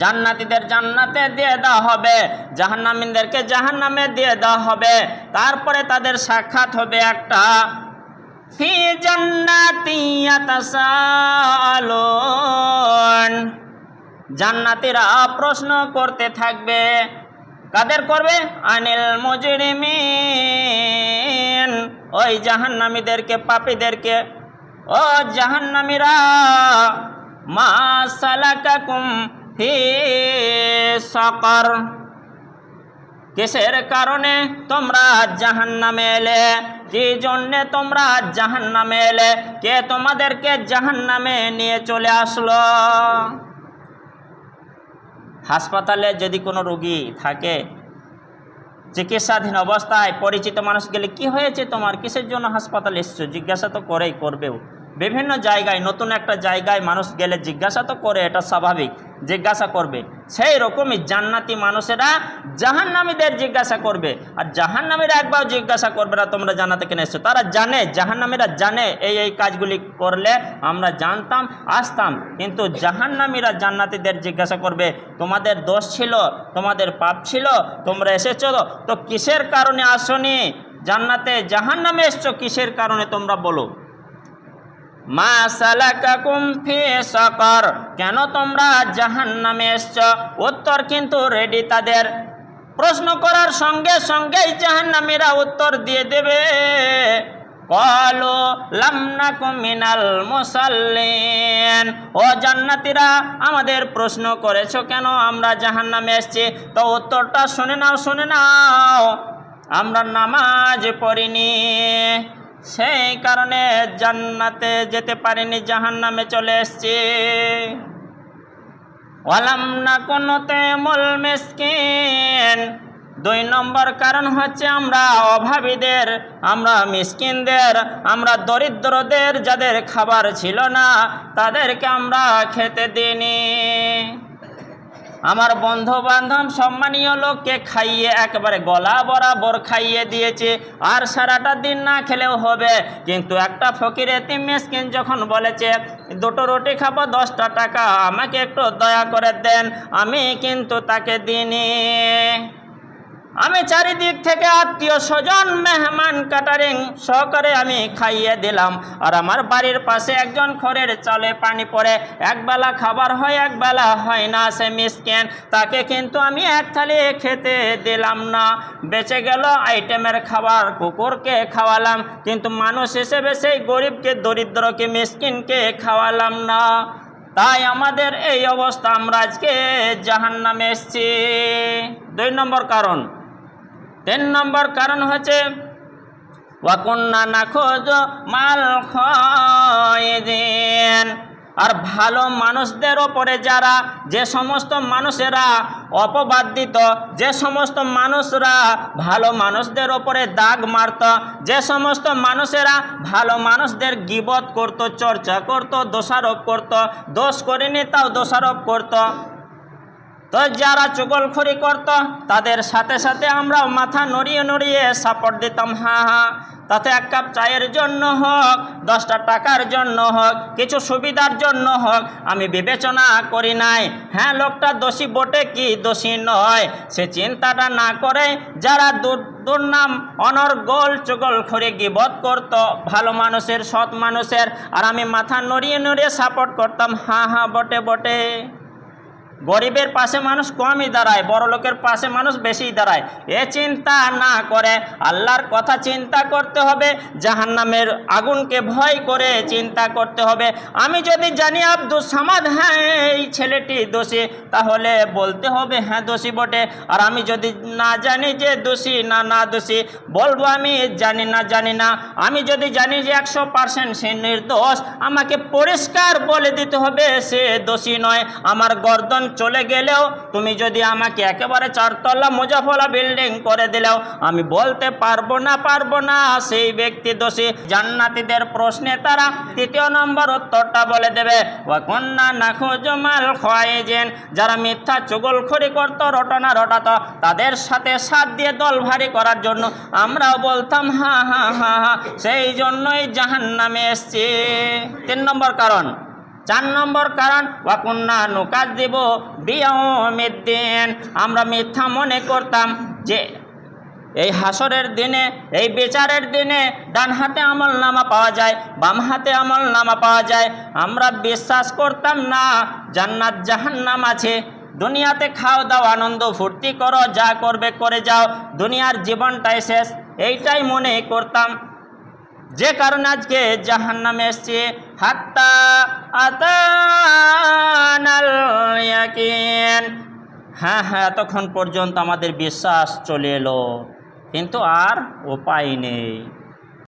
জান্নাতীদের জান্নাতে দিয়ে দেওয়া হবে, জাহান্নামীদেরকে জাহান্নামে দিয়ে দেওয়া হবে। তারপরে তাদের সাক্ষাৎ হবে একটা, ফি জান্নাতি ইয়াতাসাআলুন, জান্নাতীরা প্রশ্ন করতে থাকবে। কাদের করবে? আনিল মুজরিমিন, ওই জাহান্নামীদেরকে, পাপীদেরকে। ও জাহান্নামীরা, মা সালাকাকুম ফি সাকার, কিসের কারণে তোমরা জাহান্নামে এলে? কি জন্যে তোমরা জাহান্নামে এলে? কে তোমাদেরকে জাহান্নামে নিয়ে চলে আসলো? হাসপাতালে যদি কোনো রোগী থাকে, চিকিৎসাধীন অবস্থায় পরিচিত মানুষ গেলে, কি হয়েছে তোমার, কিসের জন্য হাসপাতালে এসেছো, জিজ্ঞাসা তো করেই, করবেও। বিভিন্ন জায়গায়, নতুন একটা জায়গায় মানুষ গেলে জিজ্ঞাসা তো করে, এটা স্বাভাবিক, জিজ্ঞাসা করবে। সেই রকমই জান্নাতি মানুষেরা জাহান্নামীদের জিজ্ঞাসা করবে, আর জাহান্নামীরা একবার জিজ্ঞাসা করবে না তোমরা জান্নাতে কেন এসেছো। তারা জানে, জাহান্নামীরা জানে এই কাজগুলি করলে আমরা জানতাম, আসতাম। কিন্তু জাহান্নামীরা জান্নাতীদের জিজ্ঞাসা করবে, তোমাদের দোষ ছিল, তোমাদের পাপ ছিল, তোমরা এসেছো তো কিসের কারণে আসনি জান্নাতে, জাহান্নামে এসছো কিসের কারণে তোমরা বলো। মা সালাকাকুম ফি সাকার, কেন তোমরা জাহান্নামে এসছো? উত্তর কিন্তু রেডি তাদের। প্রশ্ন করার সঙ্গে সঙ্গেই জাহান্নামীরা উত্তর দিয়ে দেবে, ক্বালু লাম নাকু মিনাল মুসাল্লিন, ও জান্নাতীরা আমাদের প্রশ্ন করেছো কেন আমরা জাহান্নামে এসেছি? তো উত্তরটা শুনে নাও, শুনে নাও, আমরা নামাজ পড়িনি, সেই কারণে জান্নাতে যেতে পারিনি, জাহান্নামে চলে এসেছি। ওয়ালাম নাকু নুতিমুল মিসকিন, 2 নম্বর কারণ হচ্ছে আমরা অভাবীদের, আমরা মিসকিনদের, আমরা দরিদ্রদের, যাদের খাবার ছিল না তাদেরকে আমরা খেতে দিইনি। আমার বন্ধু বান্ধব সম্মানীয় লোককে খাইয়ে একেবারে গলা বরাবর খাইয়ে দিয়েছে, আর সারাটা দিন না খেলেও হবে। কিন্তু একটা ফকির এতিম মিসকিন যখন বলেছে 2টো রুটি খাবো 10টা টাকা, আমাকে একটু দয়া করে দেন, আমি কিন্তু তাকে দিইনি। আমি চারিদিক থেকে আত্মীয় স্বজন মেহমান ক্যাটারিং সহকারে আমি খাইয়ে দিলাম, আর আমার বাড়ির পাশে একজন খড়ের চালে পানি পড়ে, একবেলা খাবার হয় একবেলা হয় না, সে মিসকিন, তাকে কিন্তু আমি এক থালি খেতে দিলাম না। বেঁচে গেল আইটেমের খাবার, কুকুরকে খাওয়ালাম, কিন্তু মানুষ হিসেবে সেই গরিবকে, দরিদ্রকে, মিসকিনকে খাওয়ালাম না। তাই আমাদের এই অবস্থা, আমরা আজকে জাহান্নামে এসেছি। 2 নম্বর কারণ। 3 নম্বর কারণ হচ্ছে ওয়া কুন্না নাখুযু মাল খায়িদিন, আর ভালো মানুষদের ওপরে যারা, যে সমস্ত মানুষেরা অপবাদ দিত, যে সমস্ত মানুষরা ভালো মানুষদের ওপরে দাগ মারত, যে সমস্ত মানুষেরা ভালো মানুষদের গীবত করত, চর্চা করত, দোষারোপ করত, দোষ করেনি তাও দোষারোপ করত, তো যারা চুগলখড়ি করত তাদের সাথে সাথে আমরা মাথা নড়িয়ে নড়িয়ে সাপোর্ট দিতাম, হ্যাঁ হ্যাঁ, তাতে 1 কাপ চায়ের জন্য হোক, 10টা টাকার জন্য হোক, কিছু সুবিধার জন্য হোক, আমি বিবেচনা করি নাই হ্যাঁ লোকটা দোষী বটে কি দোষী নয়, সে চিন্তাটা না করে যারা দুর্নাম অনর্গল চুগলখড়ি গীবত করত ভালো মানুষের, সৎ মানুষের, আর আমি মাথা নড়িয়ে নড়িয়ে সাপোর্ট করতাম, হ্যাঁ হ্যাঁ বটে বটে। গরিবের পাশে মানুষ কমই দাঁড়ায়, বড় লোকের পাশে মানুষ বেশি দাঁড়ায়। এ চিন্তা না করে আল্লাহর কথা চিন্তা করতে হবে, জাহান্নামের আগুনকে ভয় করে চিন্তা করতে হবে। আমি যদি জানি আব্দুস সামাদ হ্যাঁ এই ছেলেটি দোষী, তাহলে বলতে হবে হ্যাঁ দোষী বটে। আর আমি যদি না জানি যে দোষী না দোষী, বলবো আমি জানি না। আমি যদি জানি যে 100% সে নির্দোষ, আমাকে পরিষ্কার বলে দিতে হবে সে দোষী নয়। আমার গর্দন চলে গেলেও তুমি যদি আমাকে একেবারে 4 তলা মুজাফলা বিল্ডিং করে দিলেও আমি বলতে পারবো না সেই ব্যক্তি দোষী। জান্নাতীদের প্রশ্নে তারা 3য় নম্বর উত্তরটা বলে দেবে, ওয়া কুন্না নাখুযু মাল খায়িদিন, যারা মিথ্যা চুগলখড়ি করত, রটনা রটাত, তাদের সাথে সাথ দিয়ে দল ভারী করার জন্য আমরাও বলতাম হ্যাঁ হ্যাঁ হ্যাঁ হ্যাঁ, সেই জন্যই জাহান্নামে এসেছি। 3 নম্বর কারণ। 4 নম্বর কারণ ওয়াকুন্না নুকাযযিব বিয়াউমিদ্দিন, আমরা মিথ্যা মনে করতাম যে এই হাসরের দিনে, এই বিচারের দিনে ডান হাতে আমলনামা পাওয়া যায়, বাম হাতে আমলনামা পাওয়া যায়। আমরা বিশ্বাস করতাম না জান্নাত জাহান্নাম আছে। দুনিয়াতে খাও দাও, আনন্দ ফুর্তি করো, যা করবে করে যাও, দুনিয়ার জীবনটাই শেষ, এইটাই মনে করতাম। যে কারণে আজকে জাহান্নামে এসছে। হাত্তা আতানাল ইয়াকিন, হ্যাঁ এতক্ষণ পর্যন্ত আমাদের বিশ্বাস চলে এলো, কিন্তু আর উপায় নেই।